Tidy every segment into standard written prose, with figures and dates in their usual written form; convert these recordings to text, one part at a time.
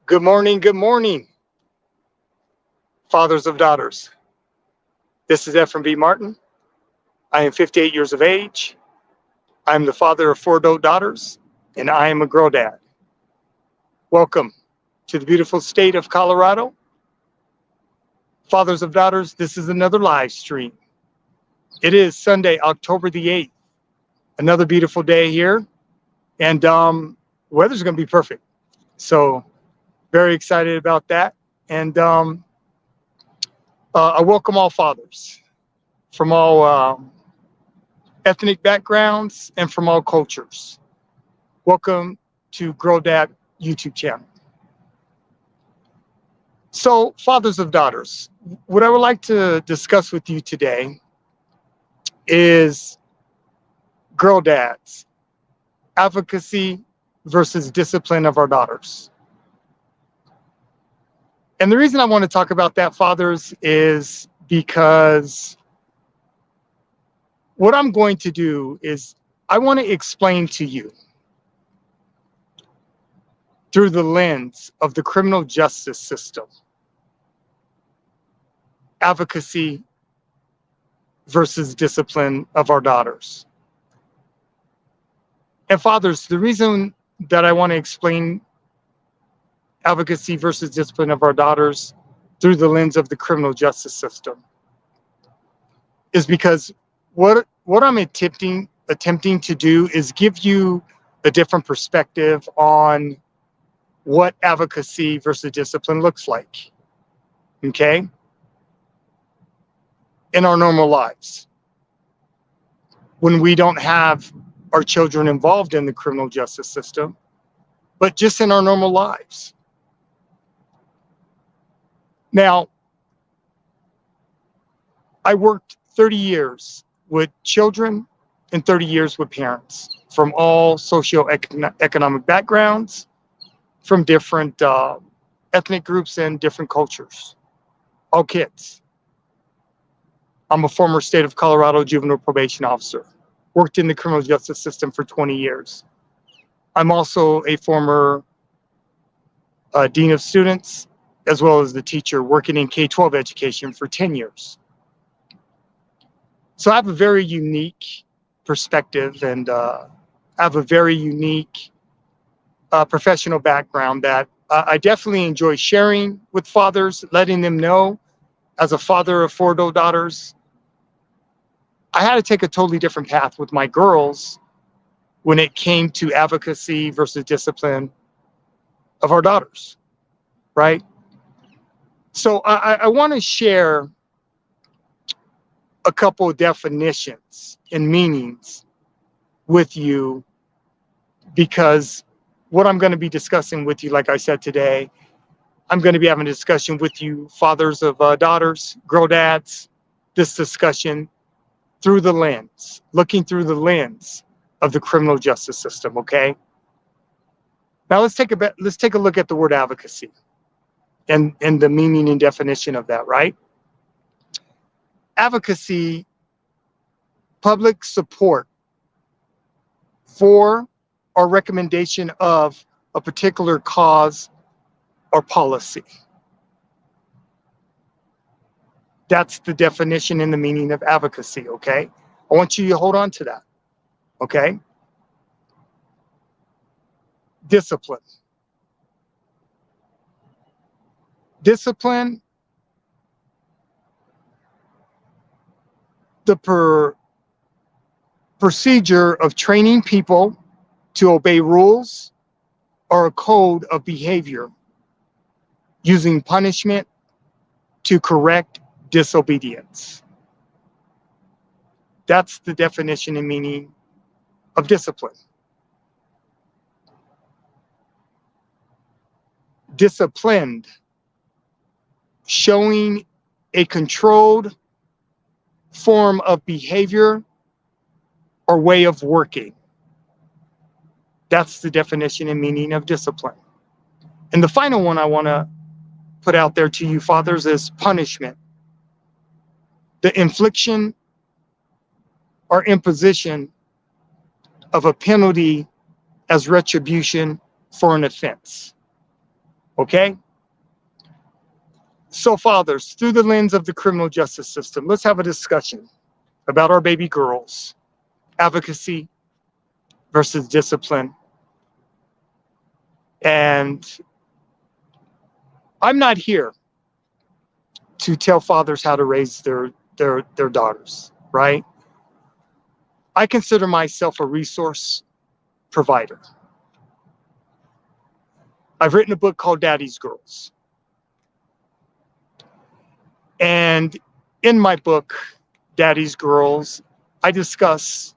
Good morning, fathers of daughters. This is Ephraim B. Martin. I am 58 years of age. I'm the father of four adult daughters, and I am a girl dad. Welcome to the beautiful state of Colorado. Fathers of daughters, this is another live stream. It is Sunday, October the 8th. Another beautiful day here, and weather's going to be perfect. So, very excited about that. And I welcome all fathers from all ethnic backgrounds and from all cultures. Welcome to Girl Dad YouTube channel. So, fathers of daughters, what I would like to discuss with you today is girl dads, advocacy versus discipline of our daughters. And the reason I want to talk about that, fathers, is because what I'm going to do is I want to explain to you through the lens of the criminal justice system, advocacy versus discipline of our daughters. And fathers, the reason that I want to explain advocacy versus discipline of our daughters through the lens of the criminal justice system is because what I'm attempting to do is give you a different perspective on what advocacy versus discipline looks like, okay, in our normal lives. When we don't have our children involved in the criminal justice system, but just in our normal lives. Now, I worked 30 years with children and 30 years with parents from all socioeconomic backgrounds, from different ethnic groups and different cultures, all kids. I'm a former state of Colorado juvenile probation officer, worked in the criminal justice system for 20 years. I'm also a former dean of students, as well as the teacher working in K-12 education for 10 years. So I have a very unique perspective, and I have a very unique professional background that I definitely enjoy sharing with fathers, letting them know. As a father of four adult daughters, I had to take a totally different path with my girls when it came to advocacy versus discipline of our daughters, right? So I want to share a couple of definitions and meanings with you, because what I'm going to be discussing with you, like I said today, I'm going to be having a discussion with you, fathers of daughters, girl dads, this discussion through the lens, looking through the lens of the criminal justice system, okay? Now let's take a look at the word advocacy and the meaning and definition of that, right? Advocacy, public support for or recommendation of a particular cause or policy. That's the definition and the meaning of advocacy, okay? I want you to hold on to that, okay? Discipline. Discipline, the procedure of training people to obey rules or a code of behavior using punishment to correct disobedience. That's the definition and meaning of discipline. Disciplined, showing a controlled form of behavior or way of working. That's the definition and meaning of discipline. And the final one I want to put out there to you, fathers, is punishment. The infliction or imposition of a penalty as retribution for an offense. Okay? So fathers, through the lens of the criminal justice system, let's have a discussion about our baby girls, advocacy versus discipline. And I'm not here to tell fathers how to raise their daughters, right? I consider myself a resource provider. I've written a book called Daddy's Girls. And in my book, Daddy's Girls, I discuss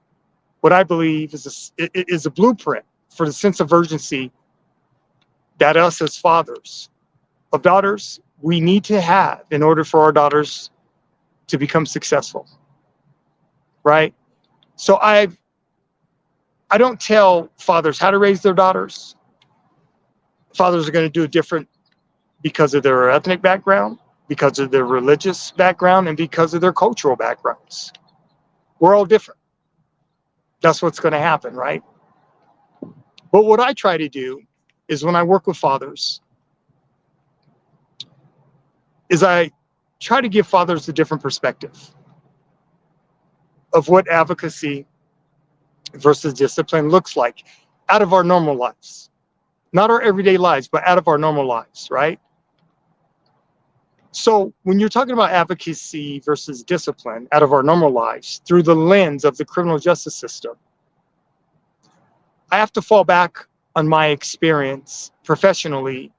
what I believe is a blueprint for the sense of urgency that us as fathers of daughters, we need to have in order for our daughters to become successful, right? So I don't tell fathers how to raise their daughters. Fathers are going to do it different because of their ethnic background, because of their religious background, and because of their cultural backgrounds. We're all different. That's what's going to happen, right? But what I try to do is when I work with fathers, is I try to give fathers a different perspective of what advocacy versus discipline looks like out of our normal lives. Not our everyday lives, but out of our normal lives, right? So when you're talking about advocacy versus discipline out of our normal lives through the lens of the criminal justice system, I have to fall back on my experience professionally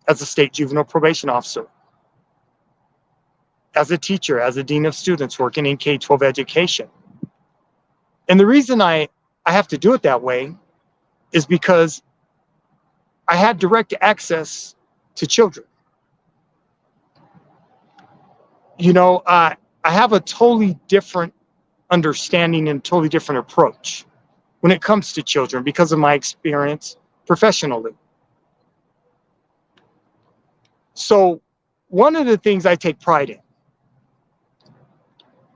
as a state juvenile probation officer, as a teacher, as a dean of students working in K-12 education. And the reason I have to do it that way is because I had direct access to children. You know, I have a totally different understanding and totally different approach when it comes to children because of my experience professionally. So one of the things I take pride in,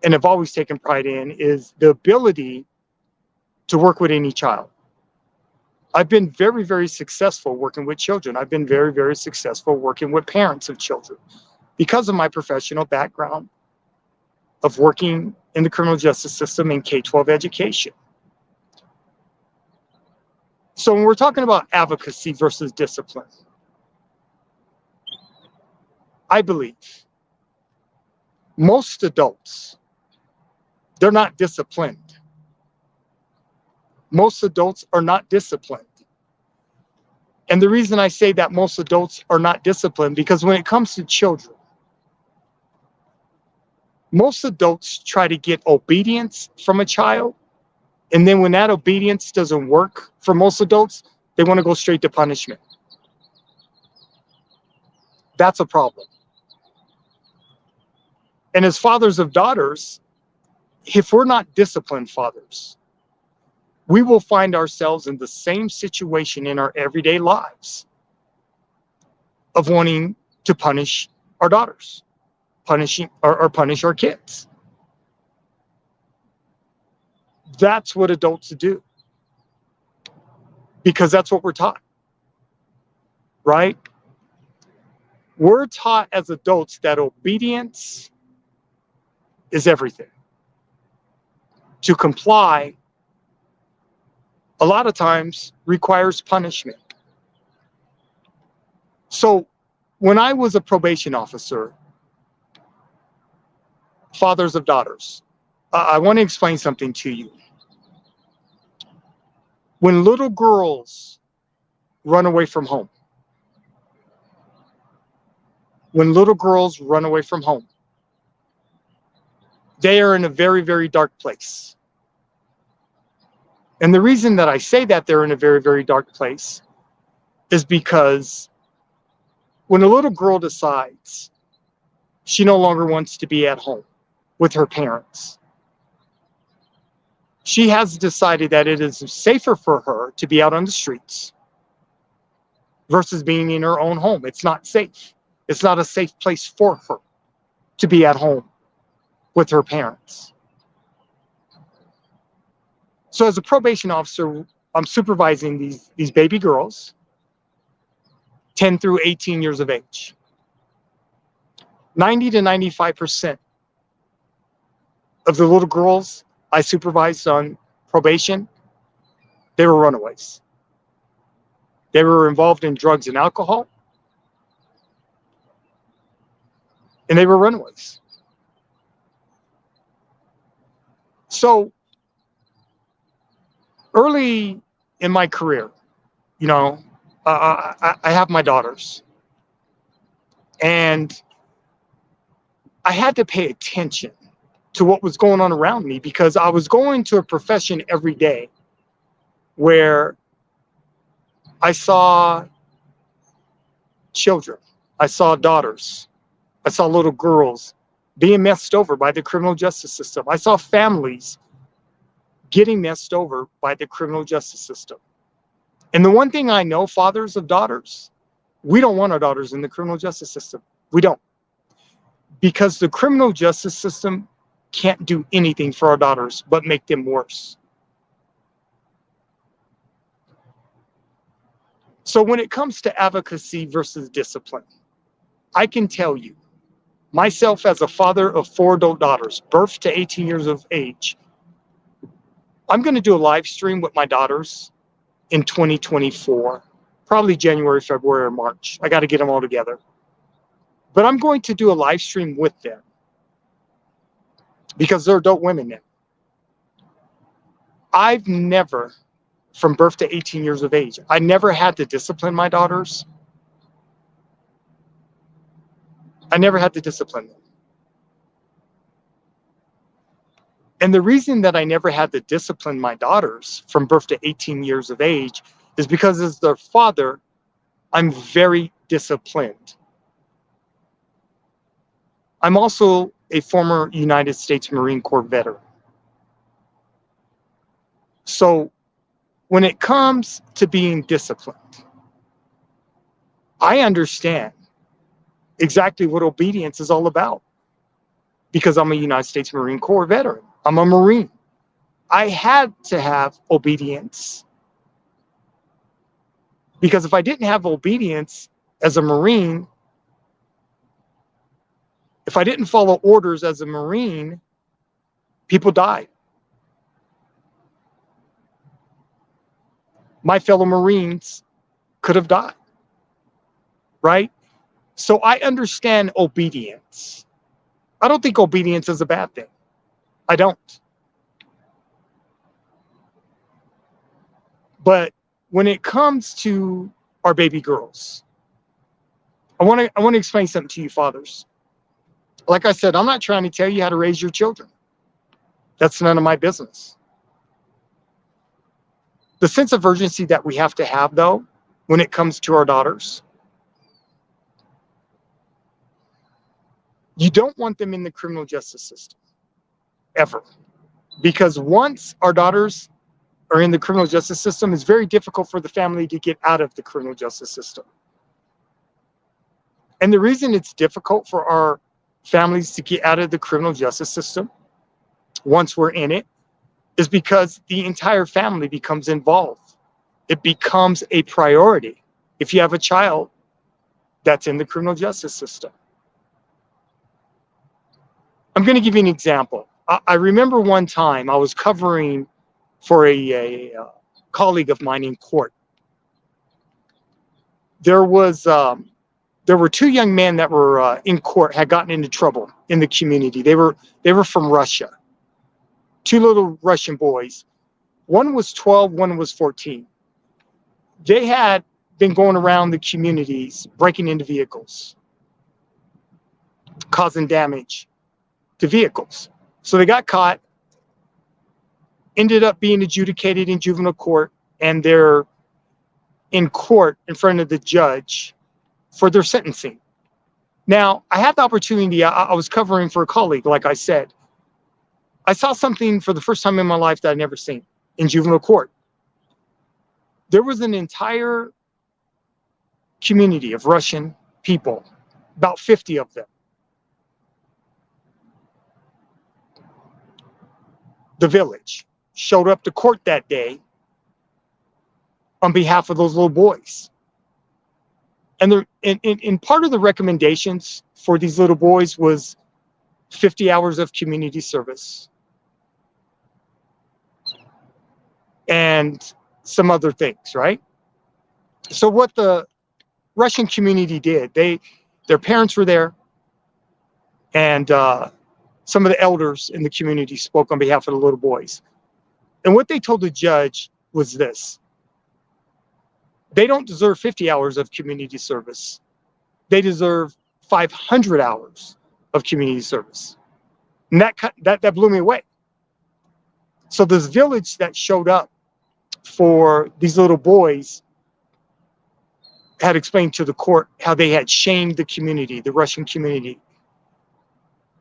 and have always taken pride in, is the ability to work with any child. I've been very, very successful working with children. I've been very, very successful working with parents of children because of my professional background of working in the criminal justice system in K-12 education. So when we're talking about advocacy versus discipline, I believe most adults, they're not disciplined. Most adults are not disciplined. And the reason I say that most adults are not disciplined, because when it comes to children, most adults try to get obedience from a child. And then when that obedience doesn't work for most adults, they want to go straight to punishment. That's a problem. And as fathers of daughters, if we're not disciplined fathers, we will find ourselves in the same situation in our everyday lives of wanting to punish our daughters, punish our kids. That's what adults do, because that's what we're taught, right? We're taught as adults that obedience is everything. To comply, a lot of times, requires punishment. So when I was a probation officer, fathers of daughters, I want to explain something to you. When little girls run away from home, they are in a very, very dark place. And the reason that I say that they're in a very, very dark place is because when a little girl decides she no longer wants to be at home with her parents, she has decided that it is safer for her to be out on the streets versus being in her own home. It's not safe. It's not a safe place for her to be at home with her parents. So as a probation officer, I'm supervising these baby girls. 10 through 18 years of age. 90 to 95% of the little girls I supervised on probation, they were runaways. They were involved in drugs and alcohol, and they were runaways. So early in my career, you know, I have my daughters, and I had to pay attention to what was going on around me because I was going to a profession every day where I saw children, I saw daughters, I saw little girls being messed over by the criminal justice system. I saw families getting messed over by the criminal justice system. And the one thing I know, fathers of daughters, we don't want our daughters in the criminal justice system. We don't. Because the criminal justice system can't do anything for our daughters but make them worse. So when it comes to advocacy versus discipline, I can tell you, myself as a father of 4 adult daughters, birth to 18 years of age, I'm going to do a live stream with my daughters in 2024, probably January, February, or March. I got to get them all together. But I'm going to do a live stream with them because they're adult women now. I've never, from birth to 18 years of age, I never had to discipline my daughters. I never had to discipline them. And the reason that I never had to discipline my daughters from birth to 18 years of age is because as their father, I'm very disciplined. I'm also a former United States Marine Corps veteran. So when it comes to being disciplined, I understand exactly what obedience is all about because I'm a United States Marine Corps veteran. I'm a Marine. I had to have obedience because if I didn't have obedience as a Marine, if I didn't follow orders as a Marine, people died. My fellow Marines could have died, right? So I understand obedience. I don't think obedience is a bad thing. I don't. But when it comes to our baby girls, I want to explain something to you fathers. Like I said, I'm not trying to tell you how to raise your children. That's none of my business. The sense of urgency that we have to have, though, when it comes to our daughters, you don't want them in the criminal justice system, ever. Because once our daughters are in the criminal justice system, it's very difficult for the family to get out of the criminal justice system. And the reason it's difficult for our families to get out of the criminal justice system once we're in it is because the entire family becomes involved. It becomes a priority if you have a child that's in the criminal justice system. I'm going to give you an example. I remember one time I was covering for a colleague of mine in court. There were 2 young men that were in court, had gotten into trouble in the community. They were from Russia. 2 little Russian boys. One was 12, one was 14. They had been going around the communities, breaking into vehicles, causing damage to vehicles. So they got caught, ended up being adjudicated in juvenile court, and they're in court in front of the judge for their sentencing. Now, I had the opportunity, I was covering for a colleague, like I said. I saw something for the first time in my life that I'd never seen in juvenile court. There was an entire community of Russian people, about 50 of them. The village showed up to court that day on behalf of those little boys. And part of the recommendations for these little boys was 50 hours of community service and some other things, right? So what the Russian community did, their parents were there, and some of the elders in the community spoke on behalf of the little boys. And what they told the judge was this: they don't deserve 50 hours of community service. They deserve 500 hours of community service. And that blew me away. So this village that showed up for these little boys had explained to the court how they had shamed the community, the Russian community.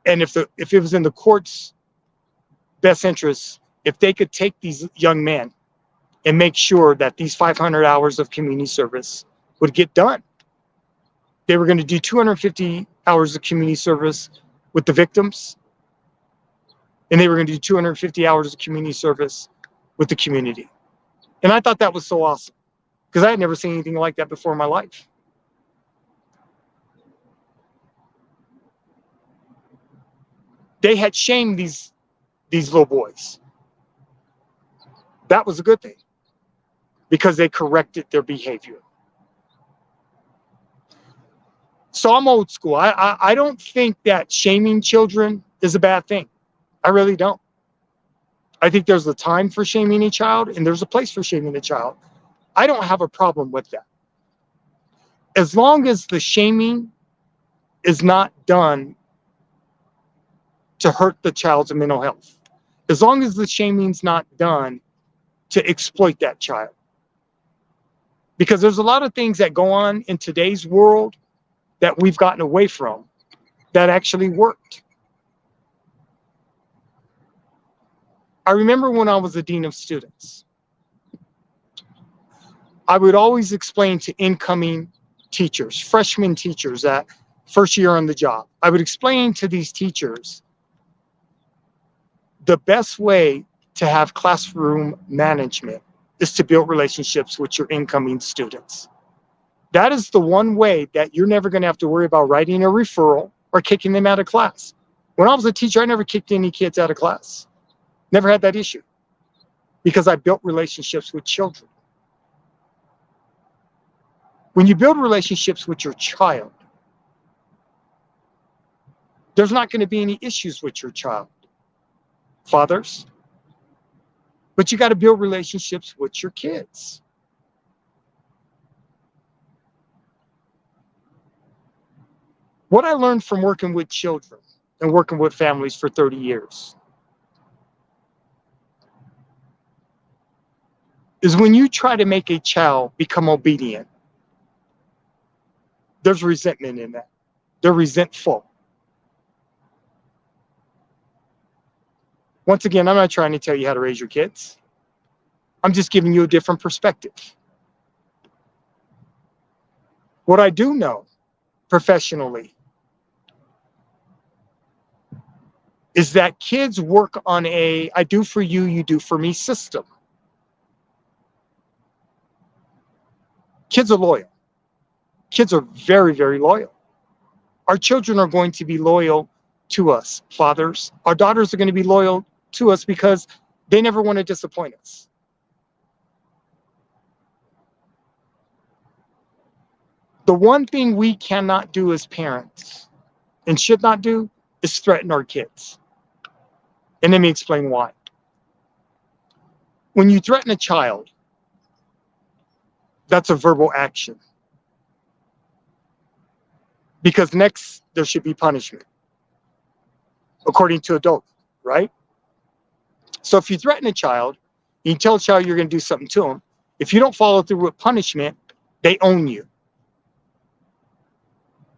And if it was in the court's best interest, if they could take these young men and make sure that these 500 hours of community service would get done. They were going to do 250 hours of community service with the victims, and they were going to do 250 hours of community service with the community. And I thought that was so awesome, because I had never seen anything like that before in my life. They had shamed these little boys. That was a good thing, because they corrected their behavior. So I'm old school. I don't think that shaming children is a bad thing. I really don't. I think there's a time for shaming a child, and there's a place for shaming a child. I don't have a problem with that, as long as the shaming is not done to hurt the child's mental health. As long as the shaming's not done to exploit that child. Because there's a lot of things that go on in today's world that we've gotten away from that actually worked. I remember when I was the dean of students, I would always explain to incoming teachers, freshman teachers that first year on the job, I would explain to these teachers the best way to have classroom management is to build relationships with your incoming students. That is the one way that you're never going to have to worry about writing a referral or kicking them out of class. When I was a teacher, I never kicked any kids out of class. Never had that issue, because I built relationships with children. When you build relationships with your child, there's not going to be any issues with your child. Fathers, but you got to build relationships with your kids. What I learned from working with children and working with families for 30 years is when you try to make a child become obedient, there's resentment in that. They're resentful. Once again, I'm not trying to tell you how to raise your kids. I'm just giving you a different perspective. What I do know professionally is that kids work on a I do for you, you do for me system. Kids are loyal. Kids are very, very loyal. Our children are going to be loyal to us, fathers. Our daughters are going to be loyal to us because they never want to disappoint us. The one thing we cannot do as parents and should not do is threaten our kids. And let me explain why. When you threaten a child, that's a verbal action. Because next, there should be punishment, according to adult, right? So if you threaten a child, you tell a child you're going to do something to them. If you don't follow through with punishment, they own you.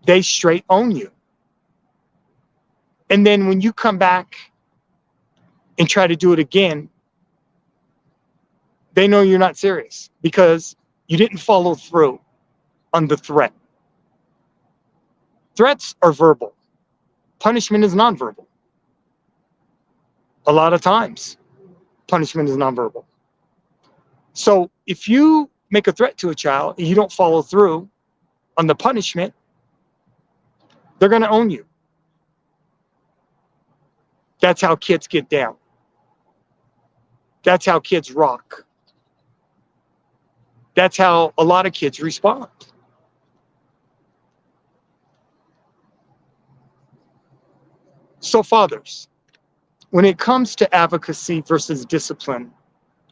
They straight own you. And then when you come back and try to do it again, they know you're not serious because you didn't follow through on the threat. Threats are verbal. Punishment is nonverbal. A lot of times, punishment is nonverbal. So if you make a threat to a child and you don't follow through, on the punishment, they're going to own you. That's how kids get down. That's how kids rock. That's how a lot of kids respond. So fathers, when it comes to advocacy versus discipline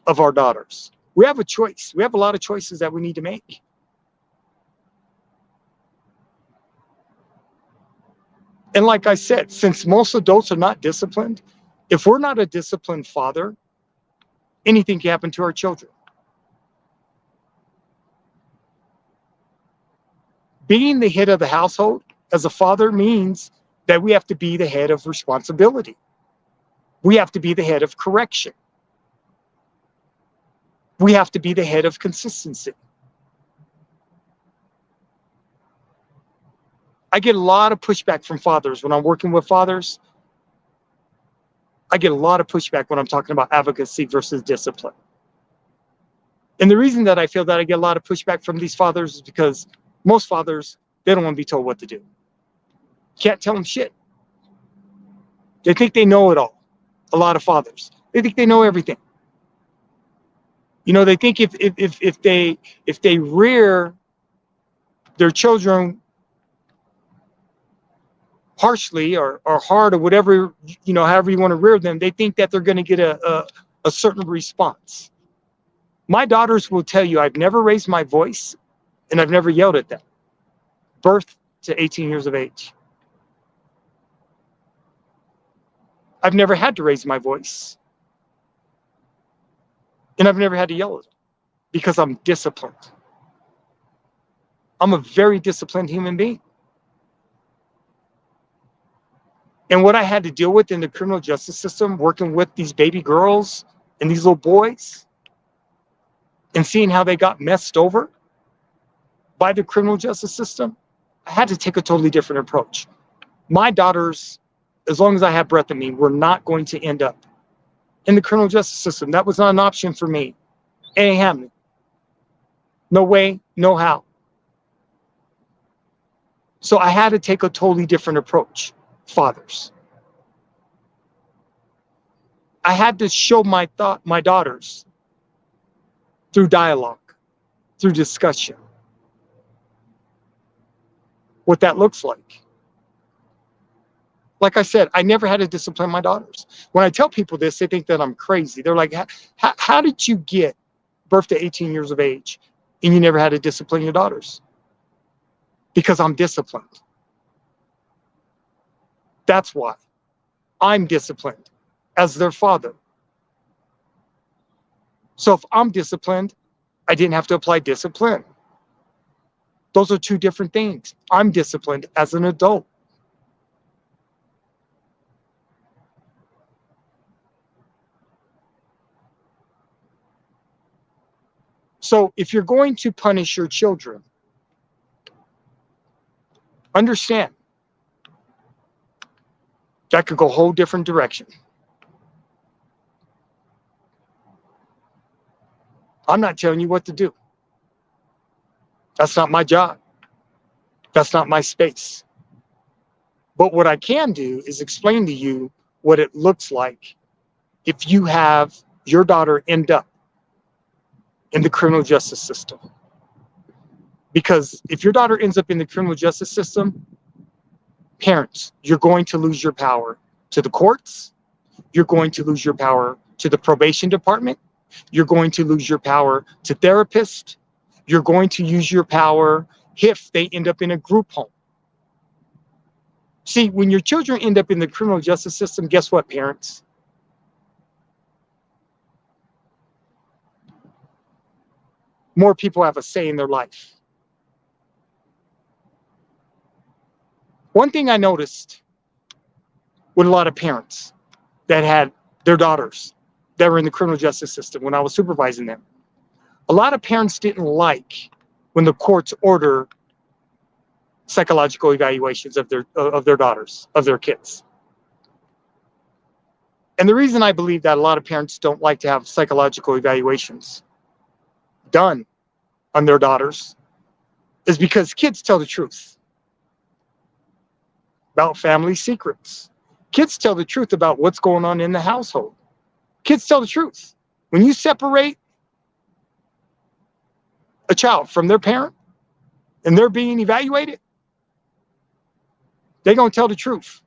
of our daughters, we have a choice. We have a lot of choices that we need to make. And like I said, since most adults are not disciplined, if we're not a disciplined father, anything can happen to our children. Being the head of the household as a father means that we have to be the head of responsibility. We have to be the head of correction. We have to be the head of consistency. I get a lot of pushback from fathers when I'm working with fathers. I get a lot of pushback when I'm talking about advocacy versus discipline. And the reason that I feel that I get a lot of pushback from these fathers is because most fathers, they don't want to be told what to do. Can't tell them shit. They think they know it all. A lot of fathers, they think they know everything. You know, they think if they rear their children harshly or hard or whatever, you know, however you want to rear them, they think that they're going to get a certain response. My daughters will tell you I've never raised my voice and I've never yelled at them. Birth to 18 years of age. I've never had to raise my voice. And I've never had to yell at them because I'm disciplined. I'm a very disciplined human being. And what I had to deal with in the criminal justice system, working with these baby girls and these little boys and seeing how they got messed over by the criminal justice system, I had to take a totally different approach. My daughters, as long as I have breath in me, were not going to end up in the criminal justice system. That was not an option for me. It ain't happening. No way, no how. So I had to take a totally different approach, fathers. I had to show my daughters through dialogue, through discussion, what that looks like. Like I said, I never had to discipline my daughters. When I tell people this, they think that I'm crazy. They're like, how did you get birth to 18 years of age and you never had to discipline your daughters? Because I'm disciplined. That's why. I'm disciplined as their father. So if I'm disciplined, I didn't have to apply discipline. Those are two different things. I'm disciplined as an adult. So if you're going to punish your children, understand that could go a whole different direction. I'm not telling you what to do. That's not my job. That's not my space. But what I can do is explain to you what it looks like if you have your daughter end up in the criminal justice system. Because if your daughter ends up in the criminal justice system, parents, you're going to lose your power to the courts. You're going to lose your power to the probation department. You're going to lose your power to therapists. You're going to use your power if they end up in a group home. See, when your children end up in the criminal justice system, guess what, parents? More people have a say in their life. One thing I noticed with a lot of parents that had their daughters that were in the criminal justice system when I was supervising them, a lot of parents didn't like when the courts order psychological evaluations of their daughters, of their kids. And the reason I believe that a lot of parents don't like to have psychological evaluations done on their daughters is because kids tell the truth about family secrets. Kids tell the truth about what's going on in the household. Kids tell the truth. When you separate a child from their parent and they're being evaluated, they're going to tell the truth.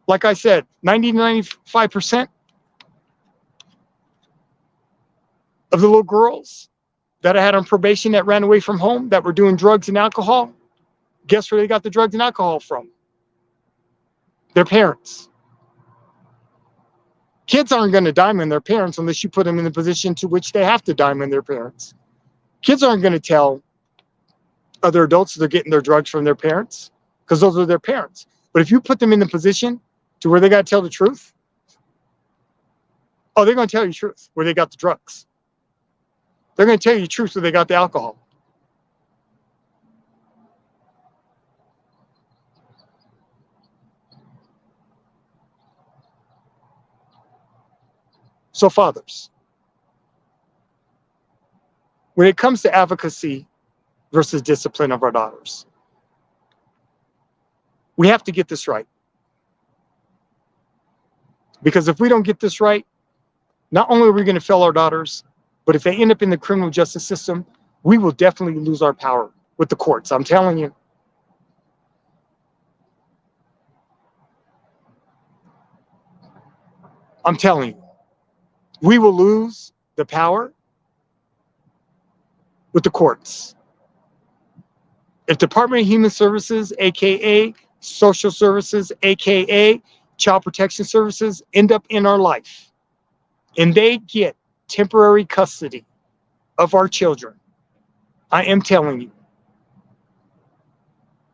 Like I said, 90 to 95% of the little girls that I had on probation that ran away from home, that were doing drugs and alcohol, guess where they got the drugs and alcohol from? Their parents. Kids aren't going to diamond their parents unless you put them in the position to which they have to diamond their parents. Kids aren't going to tell other adults they're getting their drugs from their parents because those are their parents. But if you put them in the position to where they got to tell the truth, oh, they're going to tell you the truth where they got the drugs. They're going to tell you the truth where they got the alcohol. So fathers, when it comes to advocacy versus discipline of our daughters, we have to get this right. Because if we don't get this right, not only are we going to fail our daughters, but if they end up in the criminal justice system, we will definitely lose our power with the courts. I'm telling you. I'm telling you. We will lose the power with the courts. If Department of Human Services, aka Social Services, aka Child Protection Services, end up in our life and they get temporary custody of our children, I am telling you,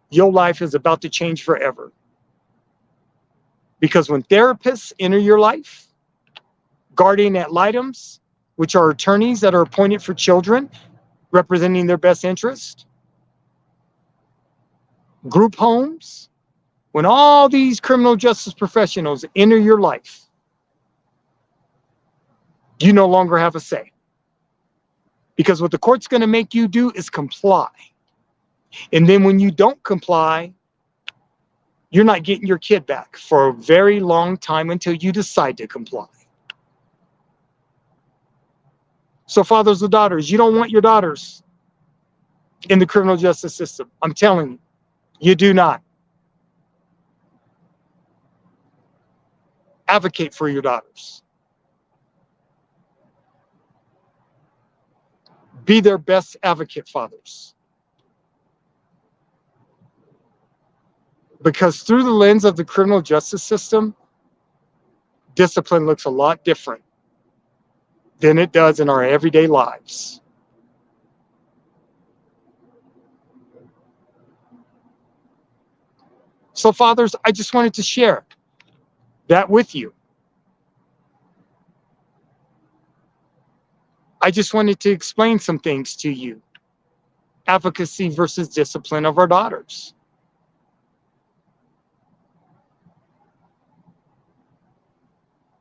your life is about to change forever. Because when therapists enter your life, guardian ad litems, which are attorneys that are appointed for children, representing their best interest, group homes, when all these criminal justice professionals enter your life, you no longer have a say. Because what the court's going to make you do is comply. And then when you don't comply, you're not getting your kid back for a very long time until you decide to comply. So fathers and daughters, you don't want your daughters in the criminal justice system. I'm telling you, you do not. Advocate for your daughters. Be their best advocate, fathers. Because through the lens of the criminal justice system, discipline looks a lot different than it does in our everyday lives. So fathers, I just wanted to share that with you. I just wanted to explain some things to you. Advocacy versus discipline of our daughters.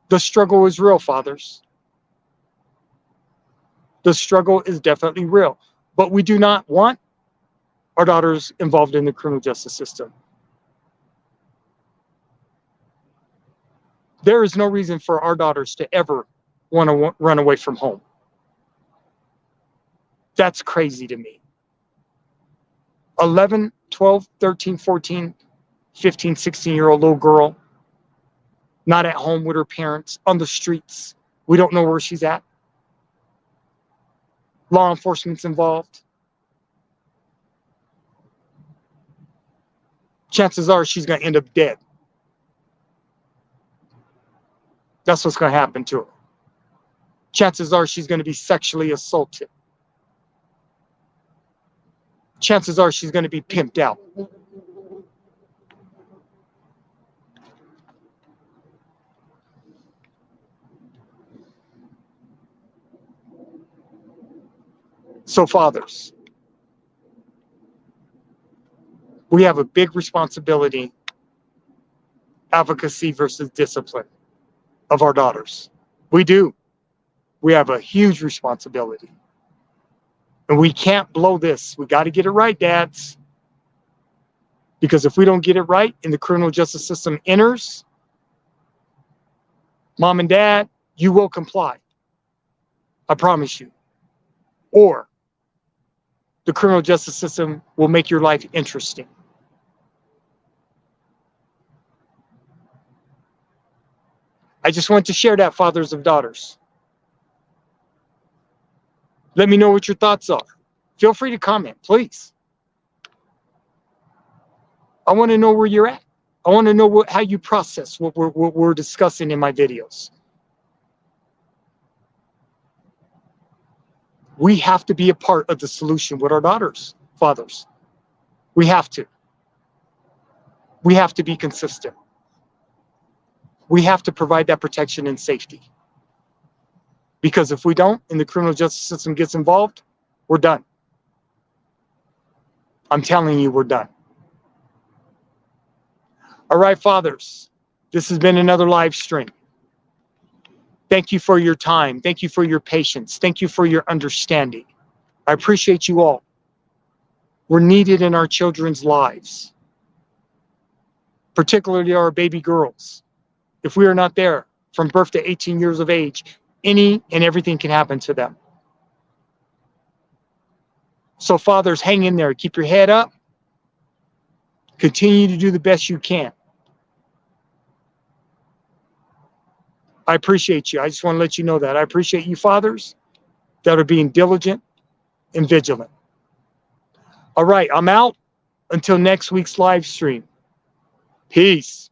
The struggle is real, fathers. The struggle is definitely real. But we do not want our daughters involved in the criminal justice system. There is no reason for our daughters to ever want to run away from home. That's crazy to me. 11, 12, 13, 14, 15, 16-year-old little girl, not at home with her parents, on the streets. We don't know where she's at. Law enforcement's involved. Chances are she's going to end up dead. That's what's going to happen to her. Chances are she's going to be sexually assaulted. Chances are she's going to be pimped out. So fathers, we have a big responsibility, advocacy versus discipline of our daughters. We do. We have a huge responsibility. And we can't blow this. We got to get it right, dads. Because if we don't get it right and the criminal justice system enters, mom and dad, you will comply. I promise you. Or the criminal justice system will make your life interesting. I just want to share that, fathers of daughters. Let me know what your thoughts are. Feel free to comment, please. I want to know where you're at. I want to know how you process what we're discussing in my videos. We have to be a part of the solution with our daughters, fathers. We have to. We have to be consistent. We have to provide that protection and safety. Because if we don't, and the criminal justice system gets involved, we're done. I'm telling you, we're done. All right, fathers, this has been another live stream. Thank you for your time. Thank you for your patience. Thank you for your understanding. I appreciate you all. We're needed in our children's lives, particularly our baby girls. If we are not there from birth to 18 years of age, any and everything can happen to them. So fathers, hang in there. Keep your head up. Continue to do the best you can. I appreciate you. I just want to let you know that. I appreciate you fathers that are being diligent and vigilant. All right, I'm out until next week's live stream. Peace.